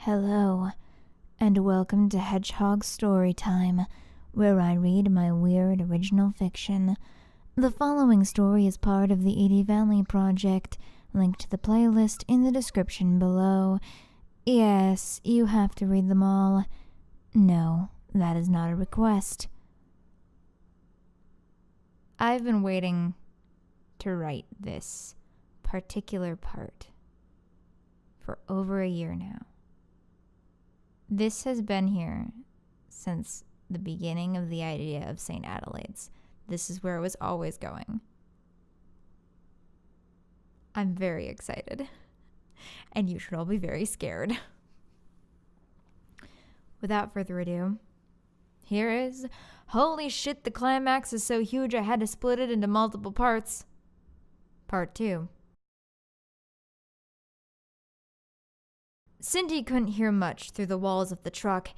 Hello, and welcome to Hedgehog Storytime, where I read my weird original fiction. The following story is part of the Edie Valley Project. Link to the playlist in the description below. Yes, you have to read them all. No, that is not a request. I've been waiting to write this particular part for over a year now. This has been here since the beginning of the idea of St. Adelaide's. This is where it was always going. I'm very excited, and you should all be very scared. Without further ado, here is Holy Shit, the Climax is so huge I had to split it into multiple parts. Part 2. Cindy couldn't hear much through the walls of the truck.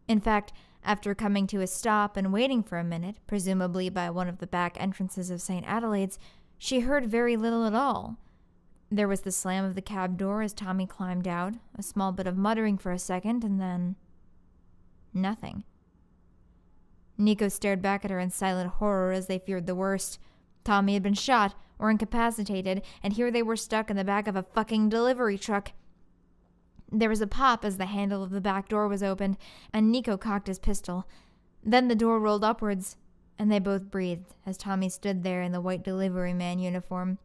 In fact, after coming to a stop and waiting for a minute, presumably by one of the back entrances of St. Adelaide's, she heard very little at all. There was the slam of the cab door as Tommy climbed out, a small bit of muttering for a second, and then nothing. Niko stared back at her in silent horror as they feared the worst. Tommy had been shot or incapacitated, and here they were stuck in the back of a fucking delivery truck. There was a pop as the handle of the back door was opened, and Niko cocked his pistol. Then the door rolled upwards, and they both breathed as Tommy stood there in the white delivery man uniform.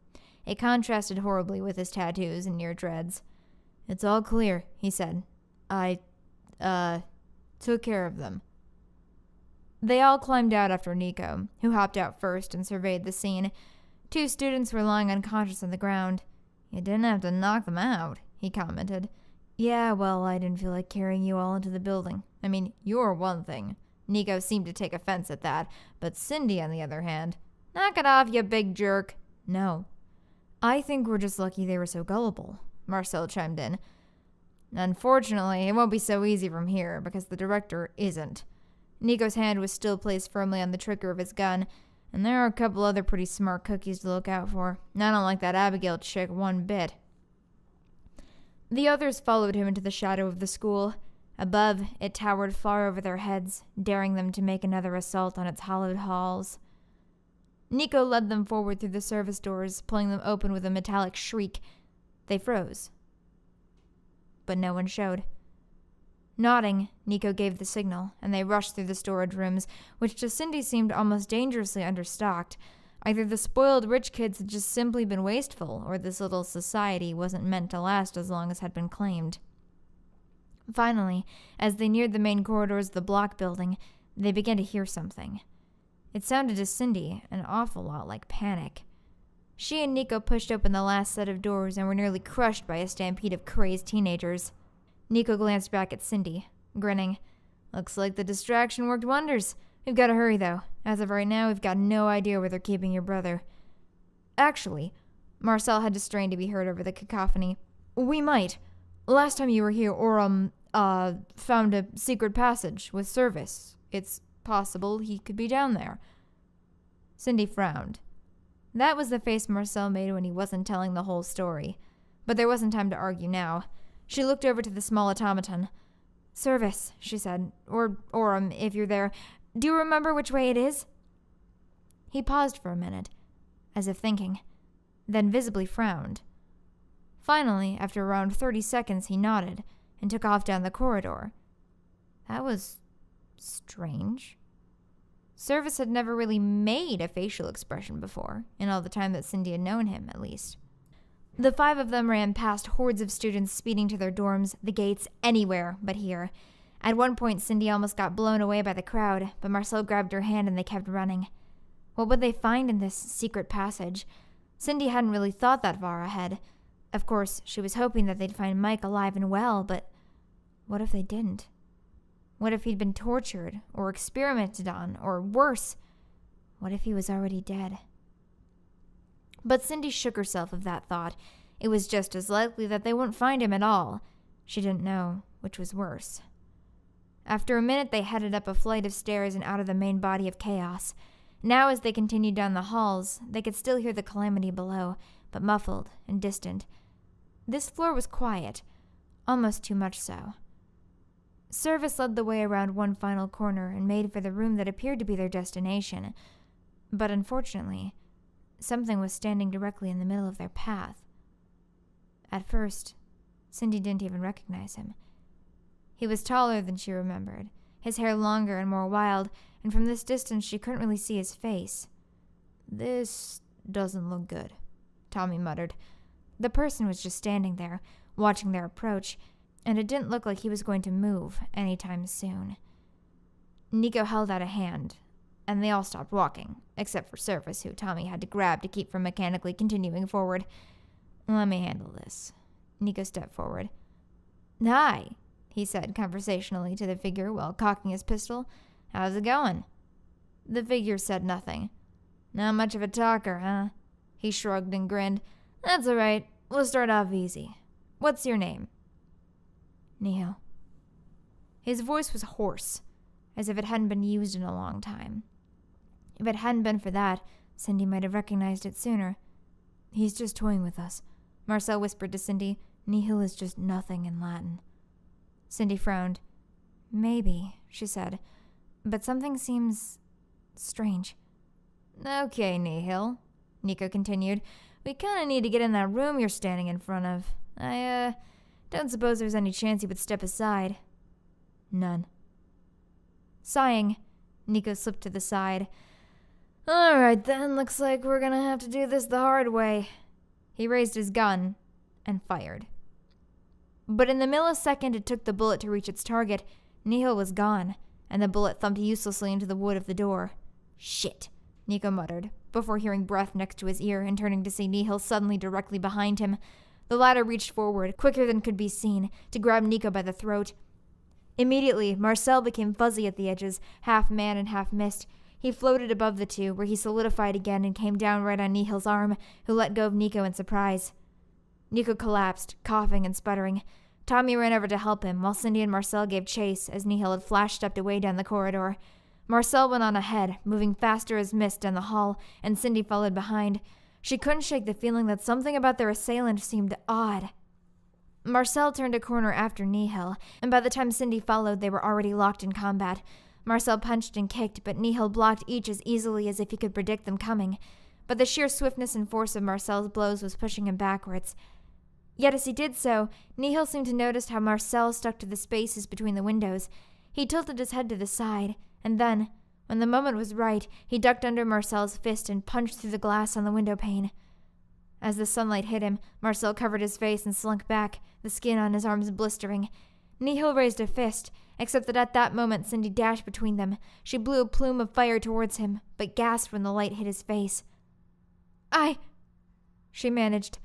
It contrasted horribly with his tattoos and near dreads. "It's all clear," he said. I took care of them." They all climbed out after Niko, who hopped out first and surveyed the scene. 2 students were lying unconscious on the ground. "You didn't have to knock them out," he commented. "Yeah, well, I didn't feel like carrying you all into the building. I mean, you're one thing." Niko seemed to take offense at that, but Cindy, on the other hand, "Knock it off, you big jerk." "No. I think we're just lucky they were so gullible," Marcell chimed in. "Unfortunately, it won't be so easy from here, because the director isn't." Niko's hand was still placed firmly on the trigger of his gun, and there are a couple other pretty smart cookies to look out for. I don't like that Abigail chick one bit. The others followed him into the shadow of the school. Above, it towered far over their heads, daring them to make another assault on its hollowed halls. Niko led them forward through the service doors, pulling them open with a metallic shriek. They froze. But no one showed. Nodding, Niko gave the signal, and they rushed through the storage rooms, which to Cindy seemed almost dangerously understocked. Either the spoiled rich kids had just simply been wasteful, or this little society wasn't meant to last as long as had been claimed. Finally, as they neared the main corridors of the block building, they began to hear something. It sounded to Cindy an awful lot like panic. She and Niko pushed open the last set of doors and were nearly crushed by a stampede of crazed teenagers. Niko glanced back at Cindy, grinning. "Looks like the distraction worked wonders. We've got to hurry, though. As of right now, we've got no idea where they're keeping your brother." "Actually," Marcell had to strain to be heard over the cacophony, "we might. Last time you were here, found a secret passage with service. It's possible he could be down there." Cindy frowned. That was the face Marcell made when he wasn't telling the whole story. But there wasn't time to argue now. She looked over to the small automaton. "Service," she said. Or, if you're there. Do you remember which way it is?" He paused for a minute, as if thinking, then visibly frowned. Finally, after around 30 seconds, he nodded and took off down the corridor. That was strange. Service had never really made a facial expression before, in all the time that Cindy had known him, at least. The 5 of them ran past hordes of students speeding to their dorms, the gates, anywhere but here. At one point, Cindy almost got blown away by the crowd, but Marcell grabbed her hand and they kept running. What would they find in this secret passage? Cindy hadn't really thought that far ahead. Of course, she was hoping that they'd find Mike alive and well, but what if they didn't? What if he'd been tortured, or experimented on, or worse? What if he was already dead? But Cindy shook herself of that thought. It was just as likely that they wouldn't find him at all. She didn't know which was worse. After a minute, they headed up a flight of stairs and out of the main body of chaos. Now, as they continued down the halls, they could still hear the calamity below, but muffled and distant. This floor was quiet, almost too much so. Service led the way around one final corner and made for the room that appeared to be their destination. But unfortunately, something was standing directly in the middle of their path. At first, Cindy didn't even recognize him. He was taller than she remembered, his hair longer and more wild, and from this distance she couldn't really see his face. "This doesn't look good," Tommy muttered. The person was just standing there, watching their approach, and it didn't look like he was going to move anytime soon. Niko held out a hand, and they all stopped walking, except for Service, who Tommy had to grab to keep from mechanically continuing forward. "Let me handle this." Niko stepped forward. "Hi," he said conversationally to the figure while cocking his pistol. "How's it going?" The figure said nothing. "Not much of a talker, huh?" He shrugged and grinned. "That's all right. We'll start off easy. What's your name?" "Neil." His voice was hoarse, as if it hadn't been used in a long time. If it hadn't been for that, Cindy might have recognized it sooner. "He's just toying with us," Marcell whispered to Cindy. "Nihil is just nothing in Latin." Cindy frowned. "Maybe," she said, "but something seems strange." "Okay, Nihil," Niko continued. "We kinda need to get in that room you're standing in front of. I don't suppose there's any chance you would step aside." "None." Sighing, Niko slipped to the side. "All right then, looks like we're gonna have to do this the hard way." He raised his gun and fired. But in the millisecond it took the bullet to reach its target, Nihil was gone, and the bullet thumped uselessly into the wood of the door. "Shit," Niko muttered, before hearing breath next to his ear and turning to see Nihil suddenly directly behind him. The latter reached forward, quicker than could be seen, to grab Niko by the throat. Immediately, Marcell became fuzzy at the edges, half man and half mist. He floated above the two, where he solidified again and came down right on Nihil's arm, who let go of Niko in surprise. Niko collapsed, coughing and sputtering. Tommy ran over to help him, while Cindy and Marcell gave chase as Nihil had flash-stepped away down the corridor. Marcell went on ahead, moving faster as mist down the hall, and Cindy followed behind. She couldn't shake the feeling that something about their assailant seemed odd. Marcell turned a corner after Nihil, and by the time Cindy followed, they were already locked in combat. Marcell punched and kicked, but Nihil blocked each as easily as if he could predict them coming. But the sheer swiftness and force of Marcell's blows was pushing him backwards. Yet as he did so, Nihil seemed to notice how Marcell stuck to the spaces between the windows. He tilted his head to the side, and then, when the moment was right, he ducked under Marcell's fist and punched through the glass on the window pane. As the sunlight hit him, Marcell covered his face and slunk back, the skin on his arms blistering. Nihil raised a fist, except that at that moment Cindy dashed between them. She blew a plume of fire towards him, but gasped when the light hit his face. She managed.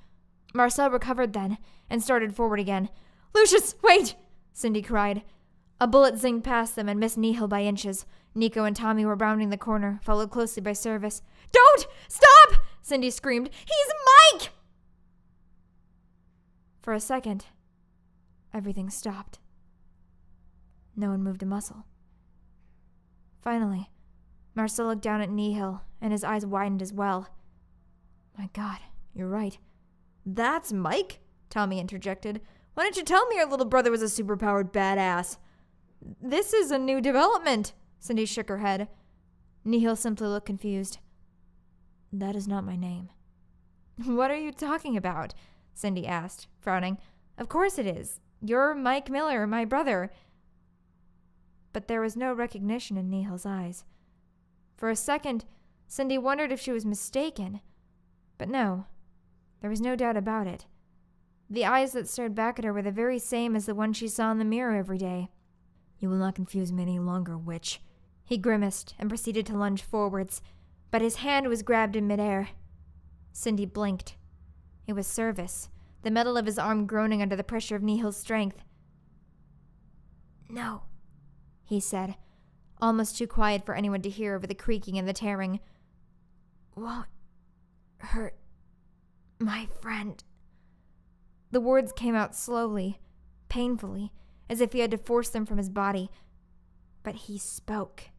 Marcell recovered then, and started forward again. "Lucius, wait!" Cindy cried. A bullet zinged past them and missed Nihil by inches. Niko and Tommy were rounding the corner, followed closely by Service. "Don't! Stop!" Cindy screamed. "He's Mike!" For a second, everything stopped. No one moved a muscle. Finally, Marcell looked down at Nihil, and his eyes widened as well. "My God, you're right." "That's Mike?" Tommy interjected. "Why didn't you tell me your little brother was a superpowered badass?" "This is a new development." Cindy shook her head. Nihil simply looked confused. "That is not my name." "What are you talking about?" Cindy asked, frowning. "Of course it is. You're Mike Miller, my brother." But there was no recognition in Nihil's eyes. For a second, Cindy wondered if she was mistaken. But no, there was no doubt about it. The eyes that stared back at her were the very same as the one she saw in the mirror every day. "You will not confuse me any longer, witch." He grimaced and proceeded to lunge forwards, but his hand was grabbed in midair. Cindy blinked. It was Service, the metal of his arm groaning under the pressure of Nihil's strength. "No," he said, almost too quiet for anyone to hear over the creaking and the tearing. "Won't hurt my friend." The words came out slowly, painfully, as if he had to force them from his body. But he spoke.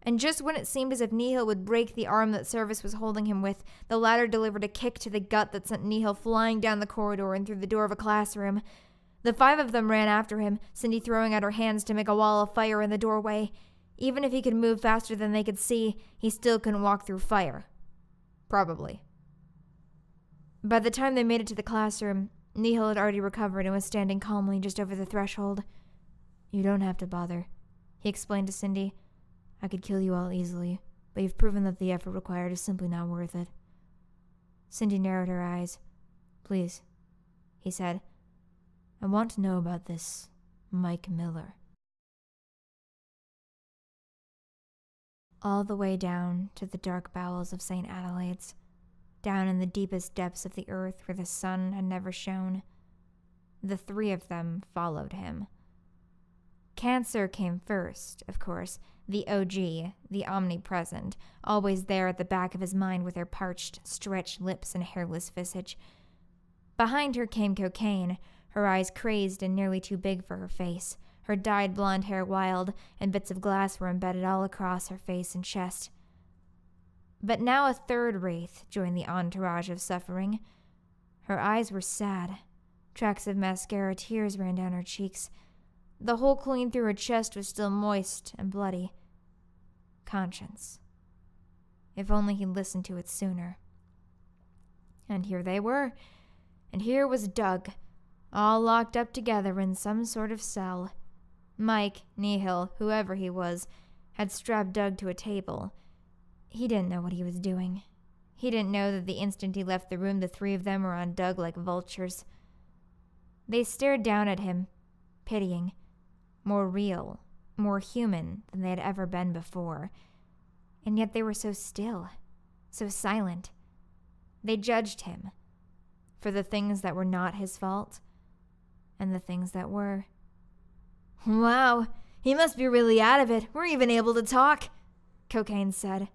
And just when it seemed as if Nihil would break the arm that Service was holding him with, the latter delivered a kick to the gut that sent Nihil flying down the corridor and through the door of a classroom. The 5 of them ran after him, Cindy throwing out her hands to make a wall of fire in the doorway. Even if he could move faster than they could see, he still couldn't walk through fire. Probably. By the time they made it to the classroom, Nihil had already recovered and was standing calmly just over the threshold. "You don't have to bother," he explained to Cindy. "I could kill you all easily, but you've proven that the effort required is simply not worth it." Cindy narrowed her eyes. "Please," he said. "I want to know about this Mike Miller." All the way down to the dark bowels of St. Adelaide's, down in the deepest depths of the earth where the sun had never shone. The 3 of them followed him. Cancer came first, of course, the OG, the omnipresent, always there at the back of his mind with her parched, stretched lips and hairless visage. Behind her came Cocaine, her eyes crazed and nearly too big for her face, her dyed blonde hair wild, and bits of glass were embedded all across her face and chest. But now a 3rd wraith joined the entourage of suffering. Her eyes were sad. Tracks of mascara tears ran down her cheeks. The hole clean through her chest was still moist and bloody. Conscience. If only he'd listened to it sooner. And here they were. And here was Doug, all locked up together in some sort of cell. Mike, Nihil, whoever he was, had strapped Doug to a table. He didn't know what he was doing. He didn't know that the instant he left the room, the 3 of them were on Doug like vultures. They stared down at him, pitying, more real, more human than they had ever been before. And yet they were so still, so silent. They judged him for the things that were not his fault and the things that were. "Wow, he must be really out of it. We're even able to talk," Cocaine said.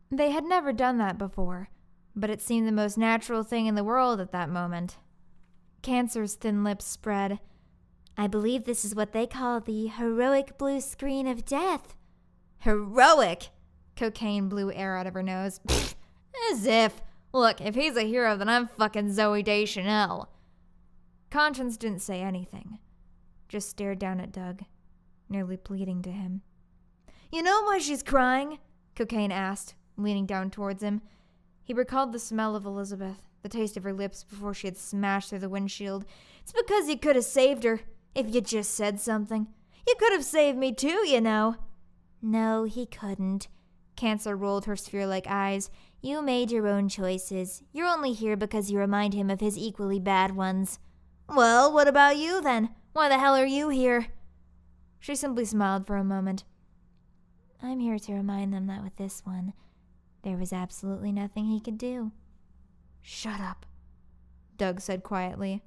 They had never done that before, but it seemed the most natural thing in the world at that moment. Cancer's thin lips spread. "I believe this is what they call the heroic blue screen of death." "Heroic?" Cocaine blew air out of her nose. "Pfft, as if. Look, if he's a hero, then I'm fucking Zooey Deschanel." Conscience didn't say anything, just stared down at Doug, nearly pleading to him. "You know why she's crying?" Cocaine asked, leaning down towards him. He recalled the smell of Elizabeth, the taste of her lips before she had smashed through the windshield. "It's because you could have saved her, if you just said something. You could have saved me too, you know." "No, he couldn't." Cancer rolled her sphere-like eyes. "You made your own choices. You're only here because you remind him of his equally bad ones." "Well, what about you then? Why the hell are you here?" She simply smiled for a moment. "I'm here to remind them that with this one, there was absolutely nothing he could do." "Shut up," Doug said quietly.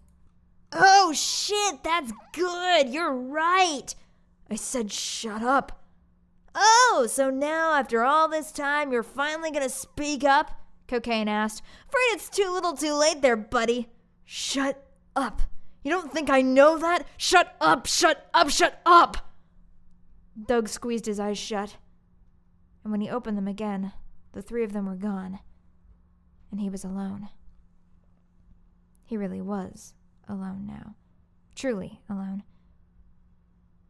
"Oh shit, that's good. You're right. I said shut up." "Oh, so now after all this time you're finally gonna speak up?" Cocaine asked. "Afraid it's too little too late there, buddy." "Shut up. You don't think I know that? Shut up, shut up, shut up." Doug squeezed his eyes shut. And when he opened them again, the 3 of them were gone. And he was alone. He really was alone now. Truly alone.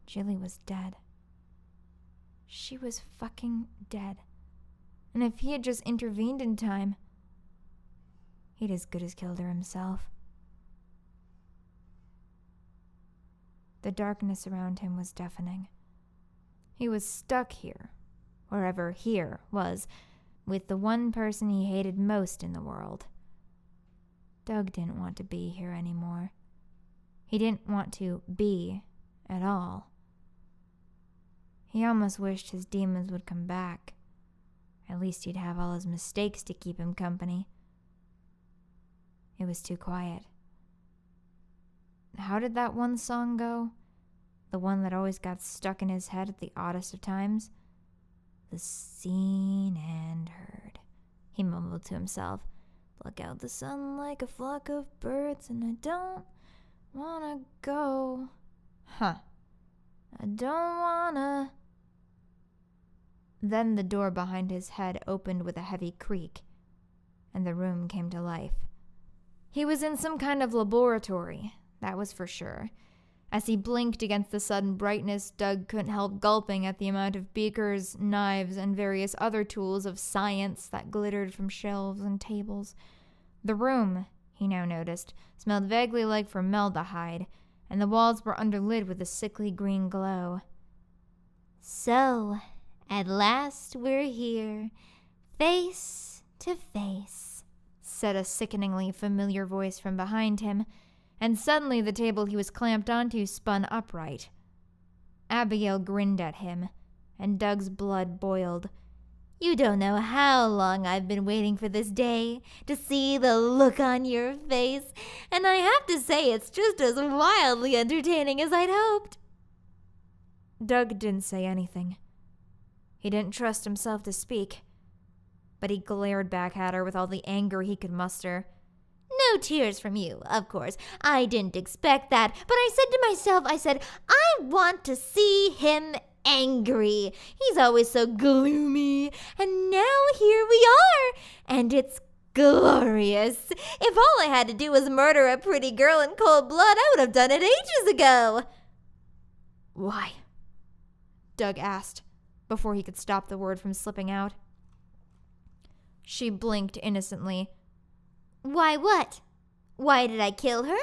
Jilli was dead. She was fucking dead. And if he had just intervened in time, he'd as good as killed her himself. The darkness around him was deafening. He was stuck here, wherever here was, with the one person he hated most in the world. Doug didn't want to be here anymore. He didn't want to be at all. He almost wished his demons would come back. At least he'd have all his mistakes to keep him company. It was too quiet. How did that one song go? The one that always got stuck in his head at the oddest of times? "The seen and heard," he mumbled to himself. "Pluck out the sun like a flock of birds, and I don't wanna go. I don't wanna." Then the door behind his head opened with a heavy creak, and the room came to life. He was in some kind of laboratory, that was for sure. As he blinked against the sudden brightness, Doug couldn't help gulping at the amount of beakers, knives, and various other tools of science that glittered from shelves and tables. The room, he now noticed, smelled vaguely like formaldehyde, and the walls were underlit with a sickly green glow. So, at last we're here, face to face, said a sickeningly familiar voice from behind him, and suddenly the table he was clamped onto spun upright. Abigail grinned at him, and Doug's blood boiled. You don't know how long I've been waiting for this day, to see the look on your face, and I have to say it's just as wildly entertaining as I'd hoped. Doug didn't say anything. He didn't trust himself to speak, but he glared back at her with all the anger he could muster. No tears from you, of course. I didn't expect that, but I said to myself, I want to see him angry. He's always so gloomy, and now here we are, and it's glorious. If all I had to do was murder a pretty girl in cold blood, I would have done it ages ago. Why? Doug asked, before he could stop the word from slipping out. She blinked innocently. Why what? Why did I kill her?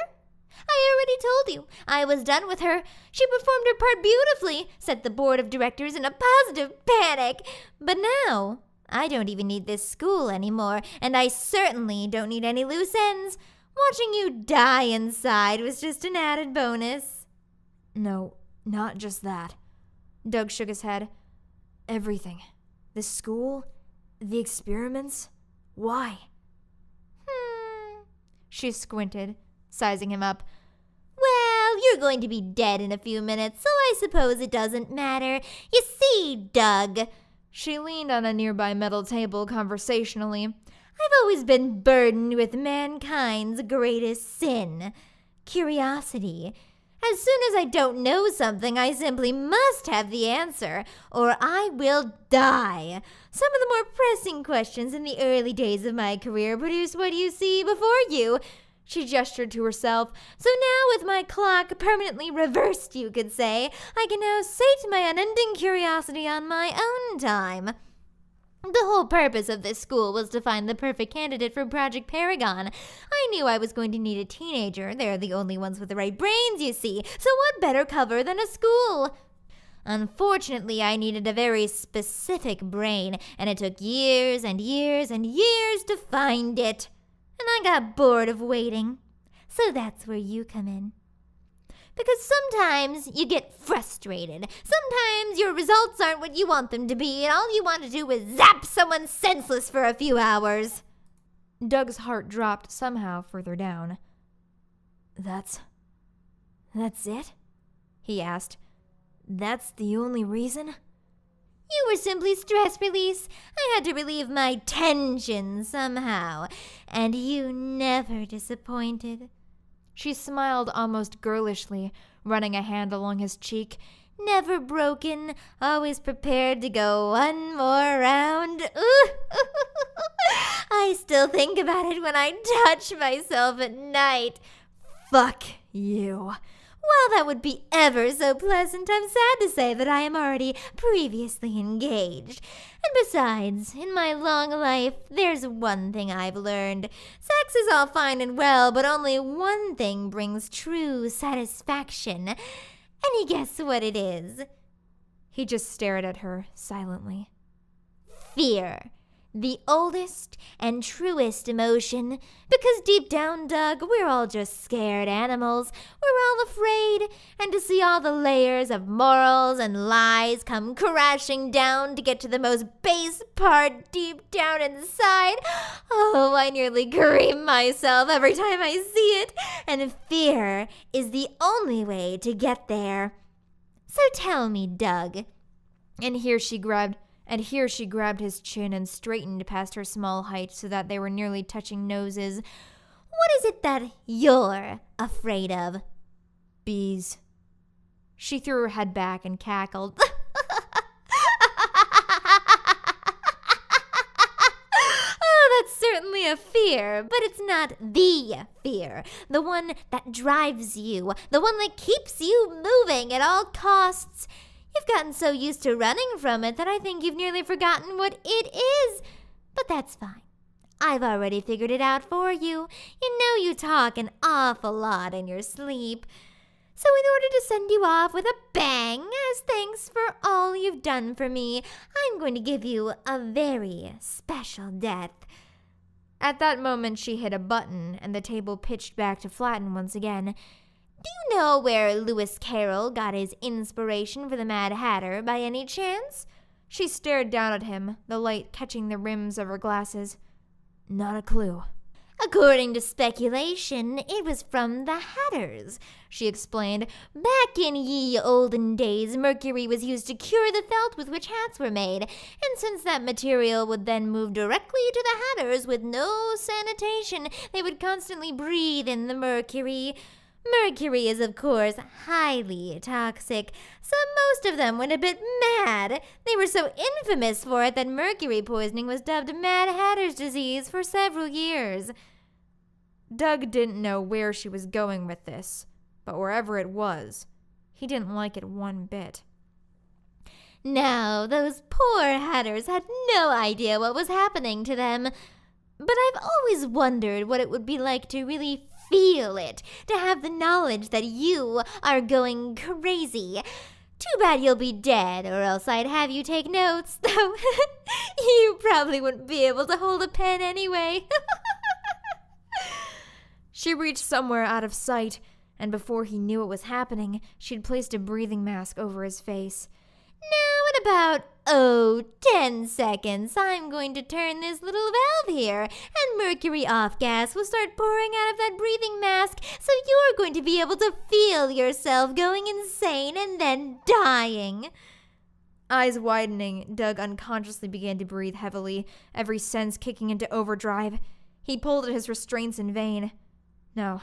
I already told you. I was done with her. She performed her part beautifully, set the board of directors in a positive panic. But now, I don't even need this school anymore, and I certainly don't need any loose ends. Watching you die inside was just an added bonus. No, not just that. Doug shook his head. Everything. The school, the experiments. Why? She squinted, sizing him up. Well, you're going to be dead in a few minutes, so I suppose it doesn't matter. You see, Doug. She leaned on a nearby metal table conversationally. I've always been burdened with mankind's greatest sin, curiosity. As soon as I don't know something, I simply must have the answer, or I will die. Some of the more pressing questions in the early days of my career produced what you see before you. She gestured to herself. So now, with my clock permanently reversed, you could say, I can now sate my unending curiosity on my own time. The whole purpose of this school was to find the perfect candidate for Project Paragon. I knew I was going to need a teenager. They're the only ones with the right brains, you see. So what better cover than a school? Unfortunately, I needed a very specific brain, and it took years and years and years to find it. And I got bored of waiting. So that's where you come in. Because sometimes you get frustrated. Sometimes your results aren't what you want them to be, and all you want to do is zap someone senseless for a few hours. Doug's heart dropped somehow further down. That's it? He asked. That's the only reason? You were simply stress release. I had to relieve my tension somehow, and you never disappointed. She smiled almost girlishly, running a hand along his cheek. Never broken, always prepared to go one more round. Ooh. I still think about it when I touch myself at night. Fuck you. Well, that would be ever so pleasant. I'm sad to say that I am already previously engaged. And besides, in my long life, there's one thing I've learned. Sex is all fine and well, but only one thing brings true satisfaction. Any guess what it is? He just stared at her silently. Fear. The oldest and truest emotion. Because deep down, Doug, we're all just scared animals. We're all afraid. And to see all the layers of morals and lies come crashing down to get to the most base part deep down inside. Oh, I nearly cream myself every time I see it. And fear is the only way to get there. So tell me, Doug. And here she grabbed his chin and straightened past her small height so that they were nearly touching noses. What is it that you're afraid of? Bees. She threw her head back and cackled. Oh, that's certainly a fear. fear, but it's not the fear. The one that drives you, the one that keeps you moving at all costs. You've gotten so used to running from it that I think you've nearly forgotten what it is. But that's fine. I've already figured it out for you. You know you talk an awful lot in your sleep. So in order to send you off with a bang, as thanks for all you've done for me, I'm going to give you a very special death. At that moment, she hit a button, and the table pitched back to flatten once again. Do you know where Lewis Carroll got his inspiration for the Mad Hatter, by any chance? She stared down at him, the light catching the rims of her glasses. Not a clue. According to speculation, it was from the Hatters, she explained. Back in ye olden days, mercury was used to cure the felt with which hats were made, and since that material would then move directly to the Hatters with no sanitation, they would constantly breathe in the mercury. Mercury is, of course, highly toxic, so most of them went a bit mad. They were so infamous for it that mercury poisoning was dubbed Mad Hatter's disease for several years. Doug didn't know where she was going with this, but wherever it was, he didn't like it one bit. Now, those poor Hatters had no idea what was happening to them, but I've always wondered what it would be like to really feel it, to have the knowledge that you are going crazy. Too bad you'll be dead, or else I'd have you take notes, though you probably wouldn't be able to hold a pen anyway. She reached somewhere out of sight, and before he knew what was happening, she'd placed a breathing mask over his face. Now, in about, 10 seconds, I'm going to turn this little valve here, and mercury off gas will start pouring out of that breathing mask, so you're going to be able to feel yourself going insane and then dying. Eyes widening, Doug unconsciously began to breathe heavily, every sense kicking into overdrive. He pulled at his restraints in vain. No,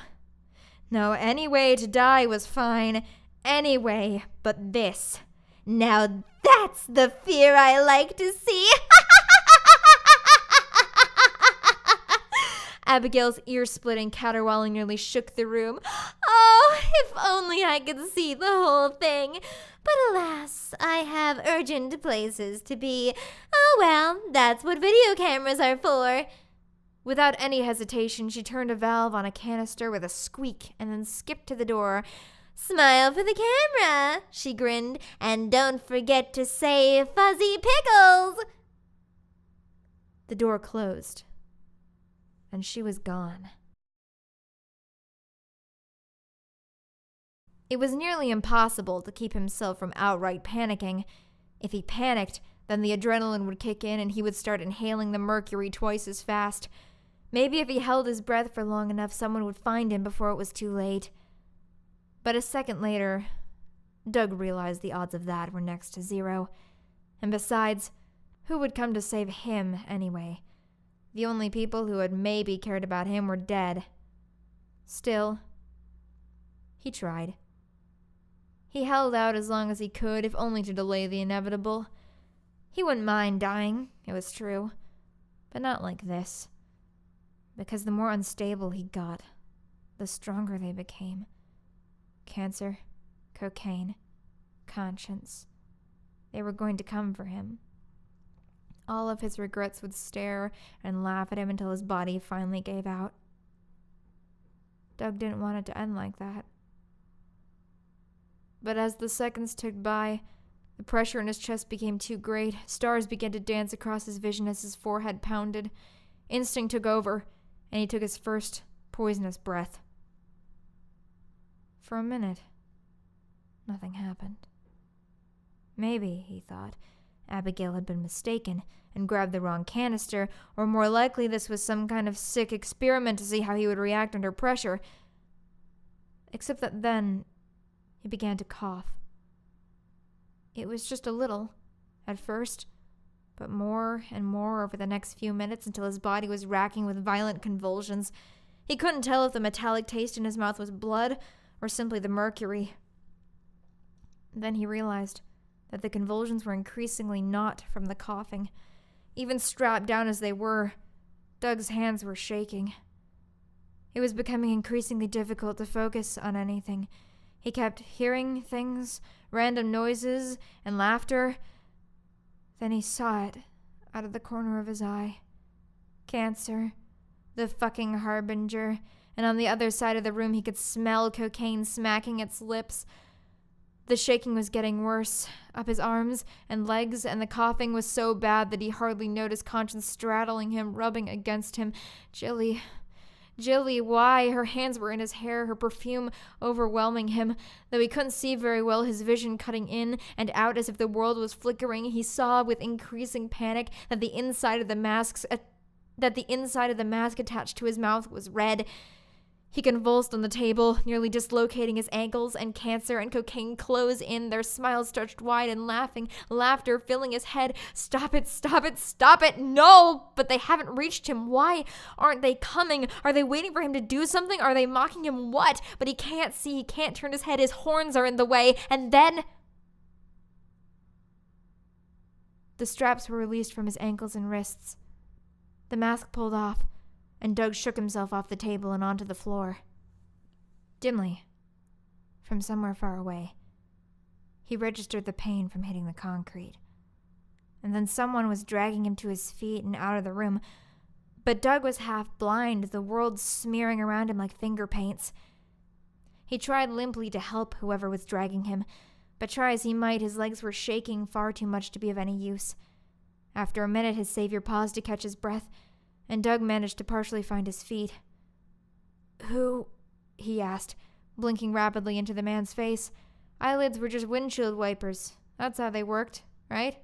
any way to die was fine. Any way but this. Now that's the fear I like to see. Abigail's ear-splitting caterwauling nearly shook the room. Oh, if only I could see the whole thing. But alas, I have urgent places to be. Oh well, that's what video cameras are for. Without any hesitation, she turned a valve on a canister with a squeak and then skipped to the door. Smile for the camera, she grinned, and don't forget to say fuzzy pickles. The door closed, and she was gone. It was nearly impossible to keep himself from outright panicking. If he panicked, then the adrenaline would kick in and he would start inhaling the mercury twice as fast. Maybe if he held his breath for long enough, someone would find him before it was too late. But a second later, Doug realized the odds of that were next to zero. And besides, who would come to save him anyway? The only people who had maybe cared about him were dead. Still, he tried. He held out as long as he could, if only to delay the inevitable. He wouldn't mind dying, it was true, but not like this. Because the more unstable he got, the stronger they became. Cancer, cocaine, conscience. They were going to come for him. All of his regrets would stare and laugh at him until his body finally gave out. Doug didn't want it to end like that. But as the seconds ticked by, the pressure in his chest became too great. Stars began to dance across his vision as his forehead pounded. Instinct took over, and he took his first poisonous breath. For a minute, nothing happened. Maybe, he thought, Abigail had been mistaken and grabbed the wrong canister, or more likely this was some kind of sick experiment to see how he would react under pressure. Except that then, he began to cough. It was just a little, at first, but more and more over the next few minutes until his body was racking with violent convulsions. He couldn't tell if the metallic taste in his mouth was blood or simply the mercury. Then he realized that the convulsions were increasingly not from the coughing. Even strapped down as they were, Doug's hands were shaking. It was becoming increasingly difficult to focus on anything. He kept hearing things, random noises, and laughter. Then he saw it out of the corner of his eye. Cancer. The fucking harbinger. And on the other side of the room he could smell cocaine smacking its lips. The shaking was getting worse, up his arms and legs, and the coughing was so bad that he hardly noticed conscience straddling him, rubbing against him. Jilli, why? Her hands were in his hair, her perfume overwhelming him. Though he couldn't see very well, his vision cutting in and out as if the world was flickering, he saw with increasing panic that the inside of the mask attached to his mouth was red. He convulsed on the table, nearly dislocating his ankles, and cancer and cocaine closed in, their smiles stretched wide and laughter filling his head. Stop it, stop it, stop it, no! But they haven't reached him. Why aren't they coming? Are they waiting for him to do something? Are they mocking him? What? But he can't see, he can't turn his head, his horns are in the way, and then... The straps were released from his ankles and wrists. The mask pulled off, and Doug shook himself off the table and onto the floor. Dimly, from somewhere far away, he registered the pain from hitting the concrete. And then someone was dragging him to his feet and out of the room. But Doug was half blind, the world smearing around him like finger paints. He tried limply to help whoever was dragging him, but try as he might, his legs were shaking far too much to be of any use. After a minute, his savior paused to catch his breath, and Doug managed to partially find his feet. "Who?" he asked, blinking rapidly into the man's face. Eyelids were just windshield wipers. That's how they worked, right?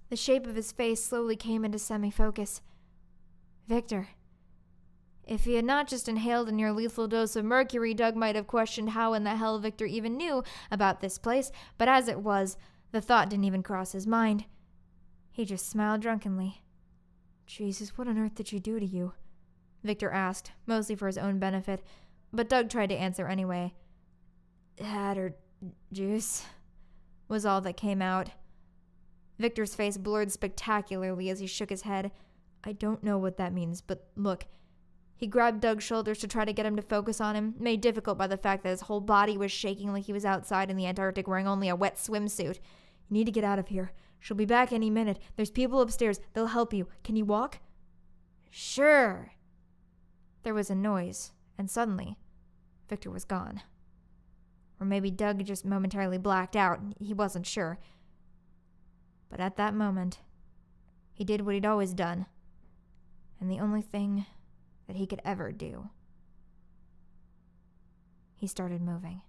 The shape of his face slowly came into semi-focus. Victor. If he had not just inhaled a near lethal dose of mercury, Doug might have questioned how in the hell Victor even knew about this place, but as it was, the thought didn't even cross his mind. He just smiled drunkenly. "Jesus, what on earth did she do to you?" Victor asked, mostly for his own benefit, but Doug tried to answer anyway. "Had her juice," was all that came out. Victor's face blurred spectacularly as he shook his head. "I don't know what that means, but look." He grabbed Doug's shoulders to try to get him to focus on him, made difficult by the fact that his whole body was shaking like he was outside in the Antarctic wearing only a wet swimsuit. "You need to get out of here. She'll be back any minute. There's people upstairs. They'll help you. Can you walk?" "Sure." There was a noise, and suddenly, Victor was gone. Or maybe Doug just momentarily blacked out. He wasn't sure. But at that moment, he did what he'd always done, and the only thing that he could ever do. He started moving.